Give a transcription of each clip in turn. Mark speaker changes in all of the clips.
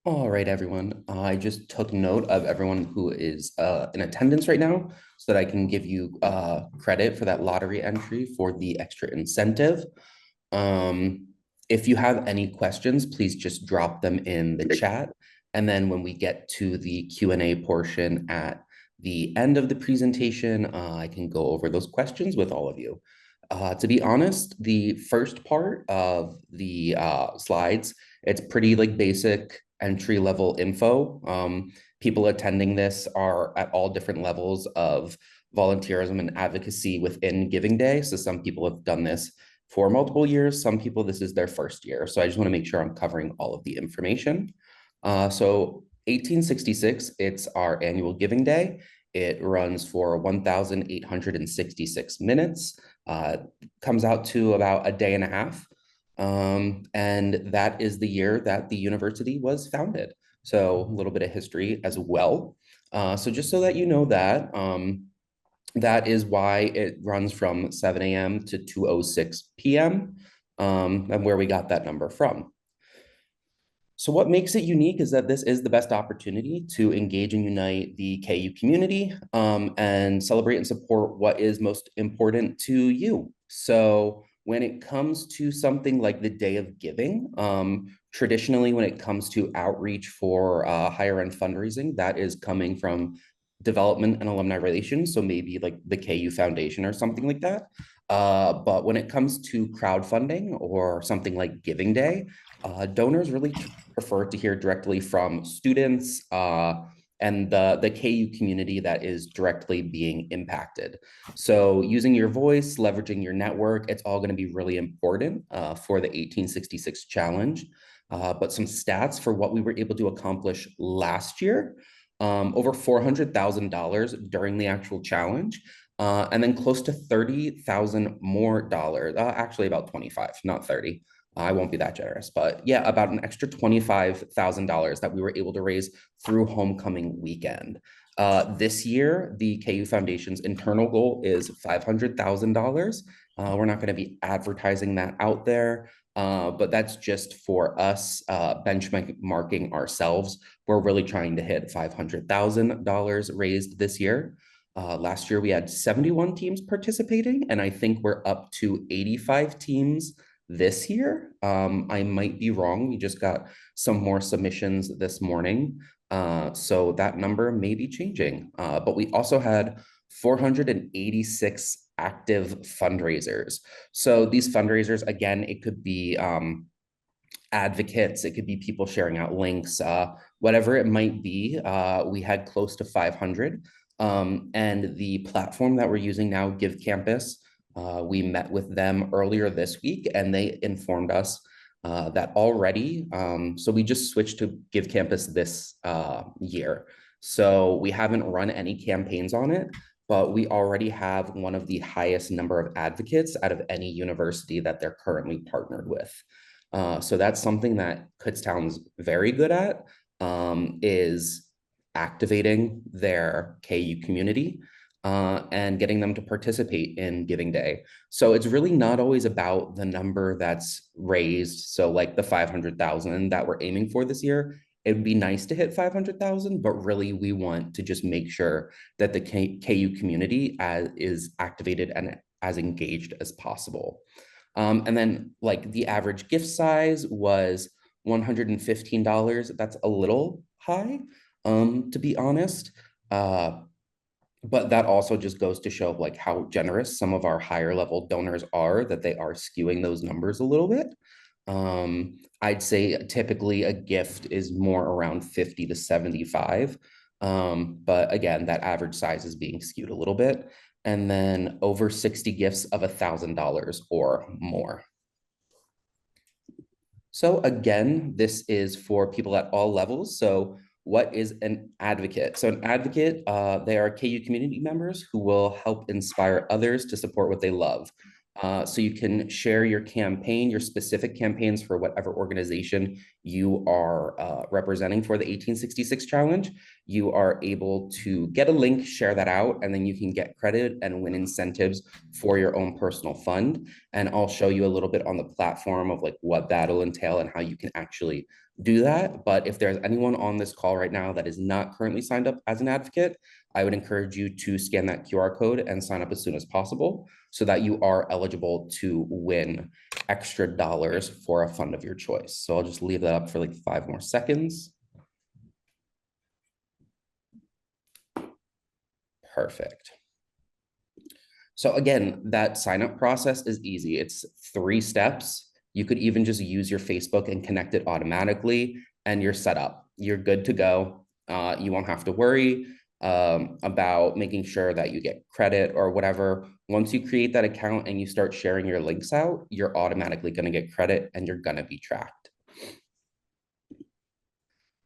Speaker 1: All right, everyone. I just took note of everyone who is in attendance right now so that I can give you credit for that lottery entry for the extra incentive. Um, if you have any questions, please just drop them in the chat. And then when we get to the Q&A portion at the end of the presentation, I can go over those questions with all of you. To be honest, the first part of the slides, it's pretty like basic entry level info. People attending this are at all different levels of volunteerism and advocacy within Giving Day. So some people have done this for multiple years. Some people, this is their first year. So I just want to make sure I'm covering all of the information. So 1866, it's our annual Giving Day. It runs for 1,866 minutes, comes out to about a day and a half. And that is the year that the university was founded. So a little bit of history as well. So just so that you know that, that is why it runs from 7 a.m. to 2:06 p.m. And where we got that number from. So what makes it unique is that this is the best opportunity to engage and unite the KU community and celebrate and support what is most important to you. So when it comes to something like the Day of Giving, traditionally when it comes to outreach for higher end fundraising, that is coming from development and alumni relations. So maybe like the KU Foundation or something like that. But when it comes to crowdfunding or something like Giving Day, donors really prefer to hear directly from students and the KU community that is directly being impacted. So using your voice, leveraging your network, it's all going to be really important for the 1866 challenge. But some stats for what we were able to accomplish last year, over $400,000 during the actual challenge. And then close to 30,000 more dollars, actually about 25, not 30. I won't be that generous, but yeah, about an extra $25,000 that we were able to raise through homecoming weekend. This year, the KU Foundation's internal goal is $500,000. We're not going to be advertising that out there, but that's just for us benchmarking ourselves. We're really trying to hit $500,000 raised this year. Last year, we had 71 teams participating, and I think we're up to 85 teams this year. I might be wrong. We just got some more submissions this morning. So that number may be changing. But we also had 486 active fundraisers. So these fundraisers, again, it could be advocates, it could be people sharing out links, whatever it might be. We had close to 500. And the platform that we're using now, Give Campus, we met with them earlier this week and they informed us that already, so we just switched to Give Campus this year. So we haven't run any campaigns on it, but we already have one of the highest number of advocates out of any university that they're currently partnered with. So that's something that Kutztown's very good at, is activating their KU community and getting them to participate in Giving Day. So it's really not always about the number that's raised. So like the 500,000 that we're aiming for this year, it'd be nice to hit 500,000, but really we want to just make sure that the KU community is activated and as engaged as possible. And then like the average gift size was $115. That's a little high, to be honest. But that also just goes to show like how generous some of our higher level donors are, that they are skewing those numbers a little bit. I'd say typically a gift is more around 50 to 75. But again, that average size is being skewed a little bit. And then over 60 gifts of $1,000 or more. So again, this is for people at all levels. So what is an advocate? So an advocate, they are KU community members who will help inspire others to support what they love. So you can share your campaign, your specific campaigns for whatever organization you are representing for the 1866 challenge. You are able to get a link, share that out, and then you can get credit and win incentives for your own personal fund. And I'll show you a little bit on the platform of like what that'll entail and how you can actually do that. But if there's anyone on this call right now that is not currently signed up as an advocate, I would encourage you to scan that QR code and sign up as soon as possible so that you are eligible to win extra dollars for a fund of your choice. So I'll just leave that up for like 5 more seconds. Perfect. So again, that sign up process is easy. It's 3 steps. You could even just use your Facebook and connect it automatically, and you're set up. You're good to go. You won't have to worry about making sure that you get credit or whatever. Once you create that account and you start sharing your links out, you're automatically going to get credit and you're going to be tracked.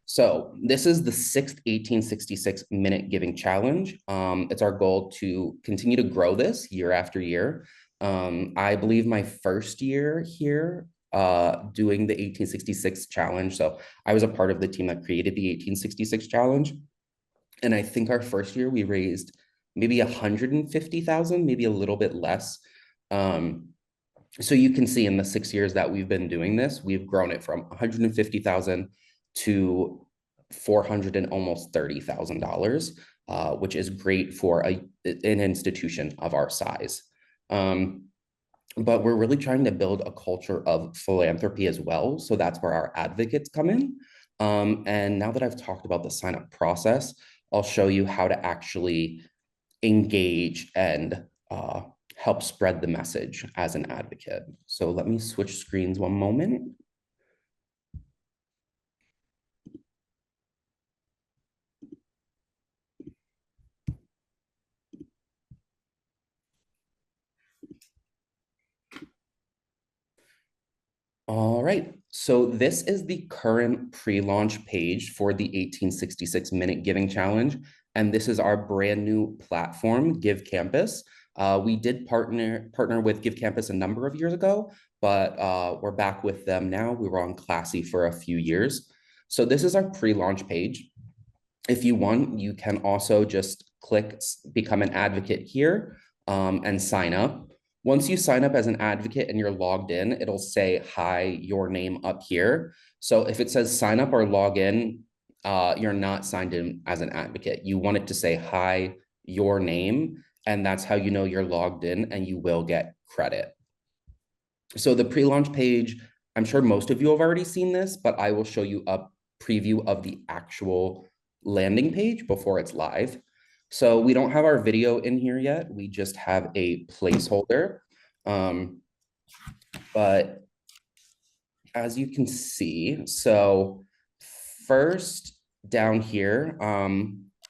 Speaker 1: So this is the 6th 1866 minute giving challenge. It's our goal to continue to grow this year after year. I believe my first year here doing the 1866 challenge. So I was a part of the team that created the 1866 challenge. And I think our first year we raised maybe 150,000, maybe a little bit less. So you can see in the 6 years that we've been doing this, we've grown it from 150,000 to 400 and almost $30,000, which is great for an institution of our size. But we're really trying to build a culture of philanthropy as well. So that's where our advocates come in. And now that I've talked about the sign up process, I'll show you how to actually engage and help spread the message as an advocate. So let me switch screens one moment. All right, so this is the current pre-launch page for the 1866 Minute Giving Challenge, and this is our brand new platform, Give Campus. We did partner with Give Campus a number of years ago, but we're back with them now. We were on Classy for a few years. So this is our pre-launch page. If you want, you can also just click Become an Advocate here and sign up. Once you sign up as an advocate and you're logged in, it'll say, hi, your name up here. So if it says sign up or log in, you're not signed in as an advocate. You want it to say, hi, your name, and that's how you know you're logged in and you will get credit. So the pre-launch page, I'm sure most of you have already seen this, but I will show you a preview of the actual landing page before it's live. So we don't have our video in here yet. We just have a placeholder. But as you can see, so first down here,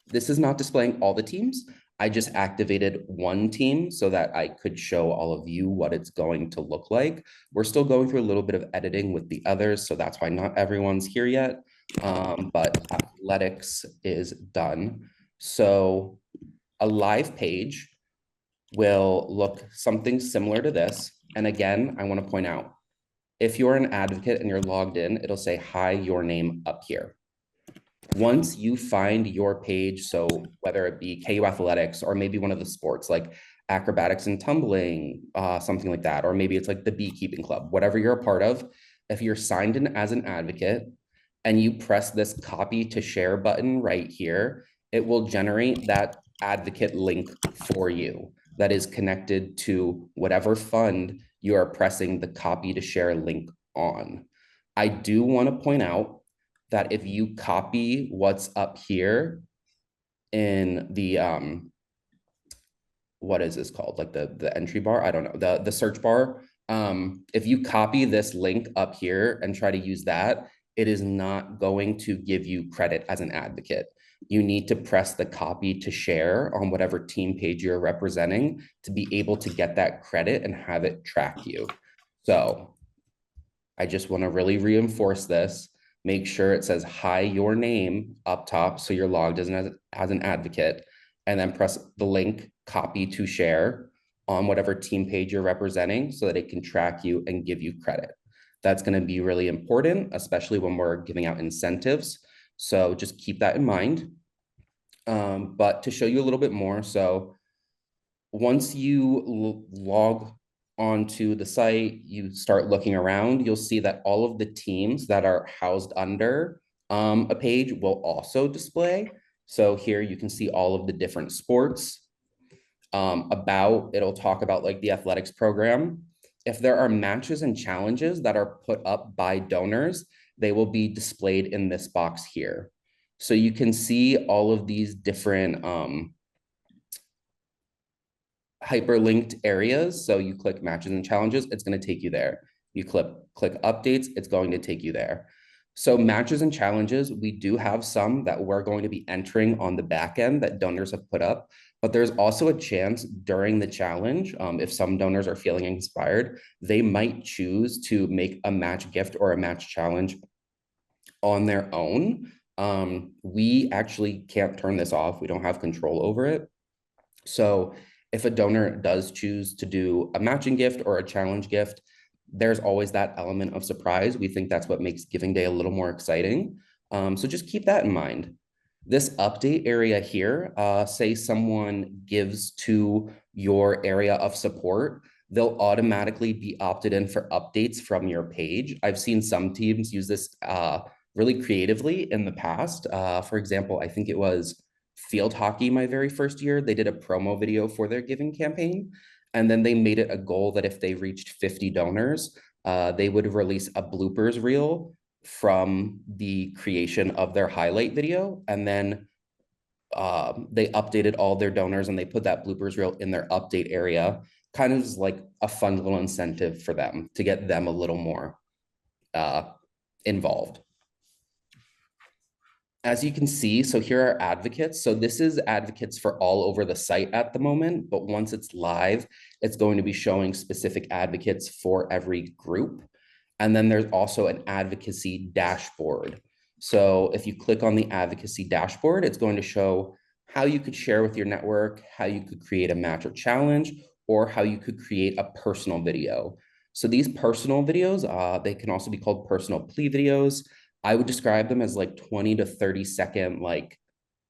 Speaker 1: this is not displaying all the teams. I just activated one team so that I could show all of you what it's going to look like. We're still going through a little bit of editing with the others, so that's why not everyone's here yet. But athletics is done. So a live page will look something similar to this. And again, I want to point out, if you're an advocate and you're logged in, it'll say, hi, your name up here. Once you find your page, so whether it be KU Athletics or maybe one of the sports like acrobatics and tumbling, something like that, or maybe it's like the beekeeping club, whatever you're a part of, if you're signed in as an advocate and you press this copy to share button right here, it will generate that advocate link for you that is connected to whatever fund you are pressing the copy to share link on. I do want to point out that if you copy what's up here in the what is this called, like the entry bar, I don't know, the search bar, if you copy this link up here and try to use that, it is not going to give you credit as an advocate. You need to press the copy to share on whatever team page you're representing to be able to get that credit and have it track you. So I just want to really reinforce this. Make sure it says, hi, your name up top, so you're logged as an advocate, and then press the link, copy to share on whatever team page you're representing so that it can track you and give you credit. That's going to be really important, especially when we're giving out incentives. So just keep that in mind. But to show you a little bit more, so once you log onto the site, you start looking around, you'll see that all of the teams that are housed under a page will also display. So here you can see all of the different sports. It'll talk about like the athletics program. If there are matches and challenges that are put up by donors, they will be displayed in this box here. So you can see all of these different hyperlinked areas. So you click matches and challenges, it's going to take you there. You click updates, it's going to take you there. So matches and challenges, we do have some that we're going to be entering on the back end that donors have put up, but there's also a chance during the challenge, if some donors are feeling inspired, they might choose to make a match gift or a match challenge on their own. We actually can't turn this off. We don't have control over it. So if a donor does choose to do a matching gift or a challenge gift, there's always that element of surprise. We think that's what makes Giving Day a little more exciting. So just keep that in mind. This update area here, say someone gives to your area of support, they'll automatically be opted in for updates from your page. I've seen some teams use this really creatively in the past. For example, I think it was field hockey my very first year. They did a promo video for their giving campaign. And then they made it a goal that if they reached 50 donors, they would release a bloopers reel from the creation of their highlight video. And then they updated all their donors and they put that bloopers reel in their update area, kind of like a fun little incentive for them to get them a little more involved. As you can see, so here are advocates. So this is advocates for all over the site at the moment, but once it's live, it's going to be showing specific advocates for every group. And then there's also an advocacy dashboard. So if you click on the advocacy dashboard, it's going to show how you could share with your network, how you could create a match or challenge, or how you could create a personal video. So these personal videos, they can also be called personal plea videos. I would describe them as like 20 to 30 second, like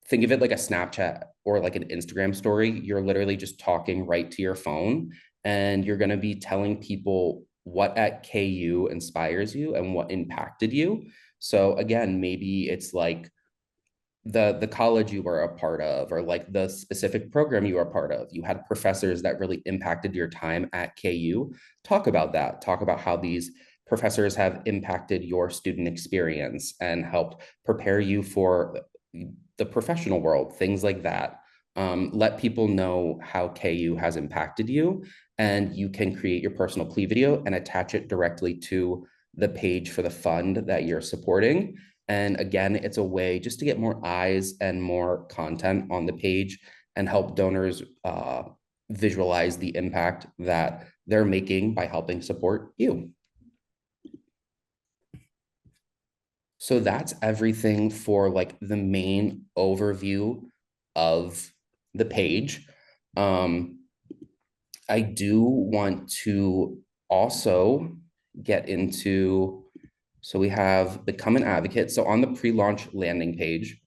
Speaker 1: think of it like a Snapchat or like an Instagram story. You're literally just talking right to your phone and you're going to be telling people what at KU inspires you and what impacted you. So again, maybe it's like the college you were a part of or like the specific program you were a part of. You had professors that really impacted your time at KU. Talk about that. Talk about how these professors have impacted your student experience and helped prepare you for the professional world, things like that. Let people know how KU has impacted you, and you can create your personal plea video and attach it directly to the page for the fund that you're supporting. And again, it's a way just to get more eyes and more content on the page and help donors visualize the impact that they're making by helping support you. So that's everything for like the main overview of the page. I do want to also get into, so we have become an advocate. So on the pre-launch landing page,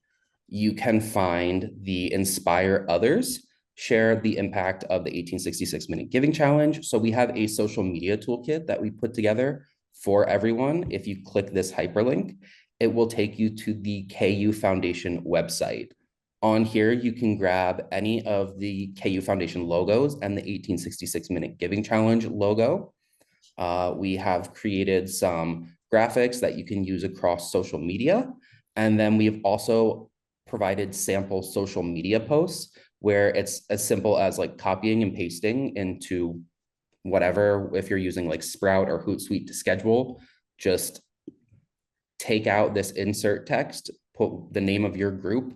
Speaker 1: you can find the inspire others, share the impact of the 1866 minute giving challenge. So we have a social media toolkit that we put together for everyone. If you click this hyperlink, it will take you to the KU Foundation website. On here, you can grab any of the KU Foundation logos and the 1866 minute giving challenge logo. We have created some graphics that you can use across social media. And then we've also provided sample social media posts where it's as simple as like copying and pasting into whatever, if you're using like Sprout or Hootsuite to schedule, just take out this insert text, put the name of your group,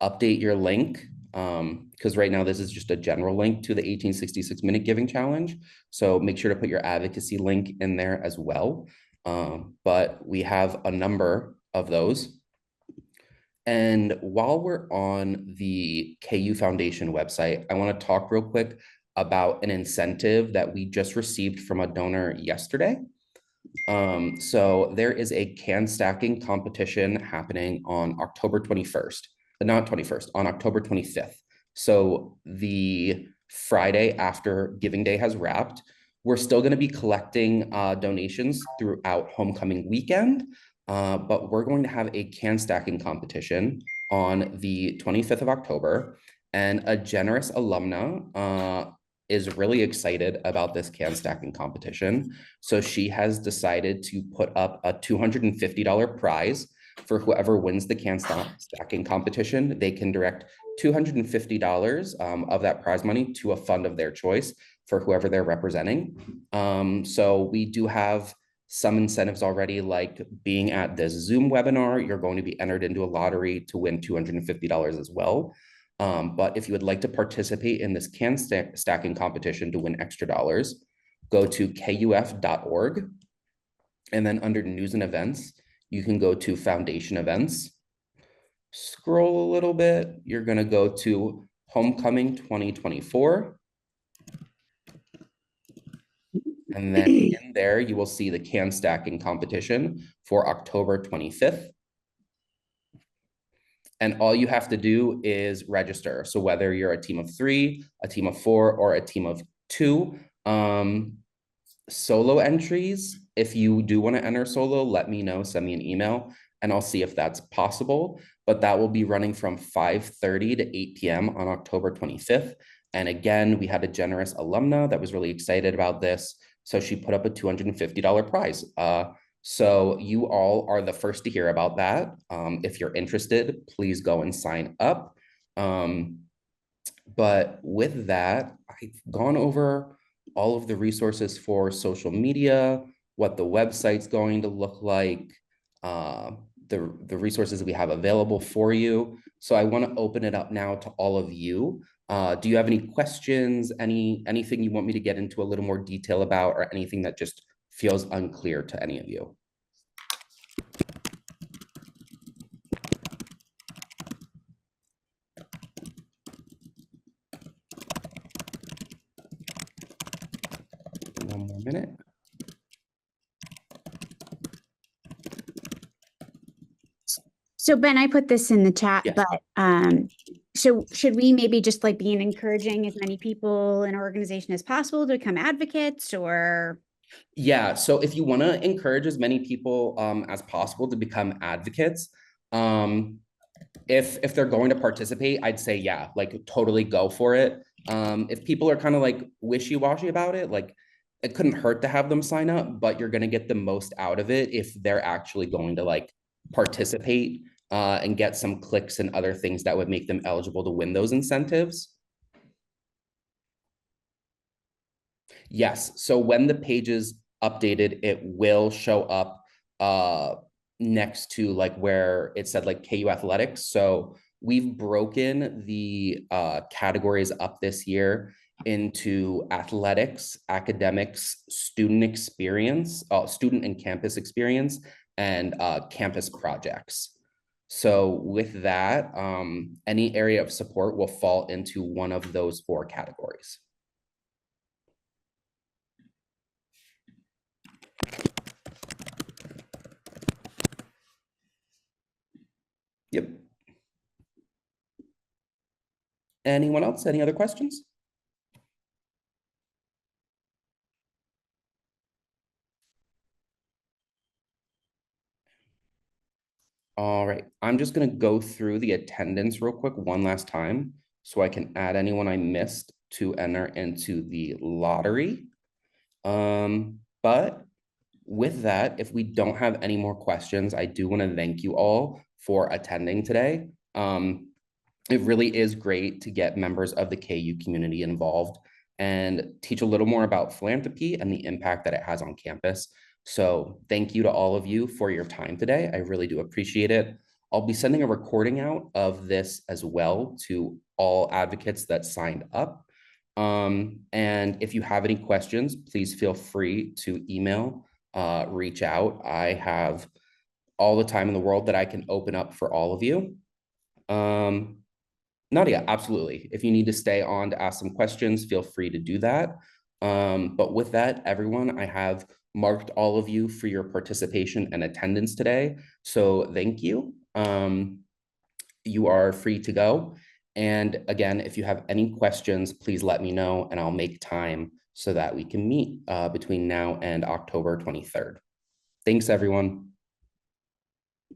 Speaker 1: update your link, because right now this is just a general link to the 1866 minute giving challenge. So make sure to put your advocacy link in there as well. But we have a number of those. And while we're on the KU Foundation website, I want to talk real quick about an incentive that we just received from a donor yesterday. So there is a can stacking competition happening on October 21st, not 21st, on October 25th. So the Friday after Giving Day has wrapped, We're still going to be collecting donations throughout homecoming weekend, but we're going to have a can stacking competition on the 25th of October. And a generous alumna is really excited about this can stacking competition. So she has decided to put up a $250 prize for whoever wins the can stacking competition. They can direct $250 of that prize money to a fund of their choice for whoever they're representing. So we do have some incentives already, like being at this Zoom webinar, you're going to be entered into a lottery to win $250 as well. But if you would like to participate in this can stacking competition to win extra dollars, go to kuf.org. And then under news and events, you can go to foundation events. Scroll a little bit. You're going to go to homecoming 2024. And then in there, you will see the can stacking competition for October 25th. And all you have to do is register. So whether you're a team of 3, a team of 4, or a team of 2, solo entries, if you do want to enter solo, let me know, send me an email, and I'll see if that's possible. But that will be running from 5:30 to 8 p.m. on October 25th. And again, we had a generous alumna that was really excited about this. So she put up a $250 prize. So you all are the first to hear about that. If you're interested, please go and sign up. But with that, I've gone over all of the resources for social media, what the website's going to look like, the resources we have available for you. So I want to open it up now to all of you. Do you have any questions, anything you want me to get into a little more detail about, or anything that just feels unclear to any of you? One more minute.
Speaker 2: So Ben, I put this in the chat,
Speaker 1: Yes.
Speaker 2: but so should we maybe just like be encouraging as many people in our organization as possible to become advocates, or?
Speaker 1: Yeah, so if you want to encourage as many people as possible to become advocates, if they're going to participate, I'd say yeah, like totally go for it. If people are kind of like wishy-washy about it, like it couldn't hurt to have them sign up, but you're going to get the most out of it if they're actually going to like participate and get some clicks and other things that would make them eligible to win those incentives. Yes, so when the page is updated, it will show up next to like where it said like KU Athletics. So we've broken the categories up this year into athletics, academics, student experience, student and campus experience, and campus projects. So with that, any area of support will fall into one of those 4 categories. Yep. Anyone else? Any other questions? All right, I'm just gonna go through the attendance real quick one last time so I can add anyone I missed to enter into the lottery. But with that, if we don't have any more questions, I do want to thank you all for attending today. It really is great to get members of the KU community involved and teach a little more about philanthropy and the impact that it has on campus. So thank you to all of you for your time today. I really do appreciate it. I'll be sending a recording out of this as well to all advocates that signed up. And if you have any questions, please feel free to email, reach out. I have all the time in the world that I can open up for all of you. Nadia, absolutely. If you need to stay on to ask some questions, feel free to do that. But with that, everyone, I have marked all of you for your participation and attendance today. So thank you. You are free to go. And again, if you have any questions, please let me know and I'll make time so that we can meet between now and October 23rd. Thanks, everyone.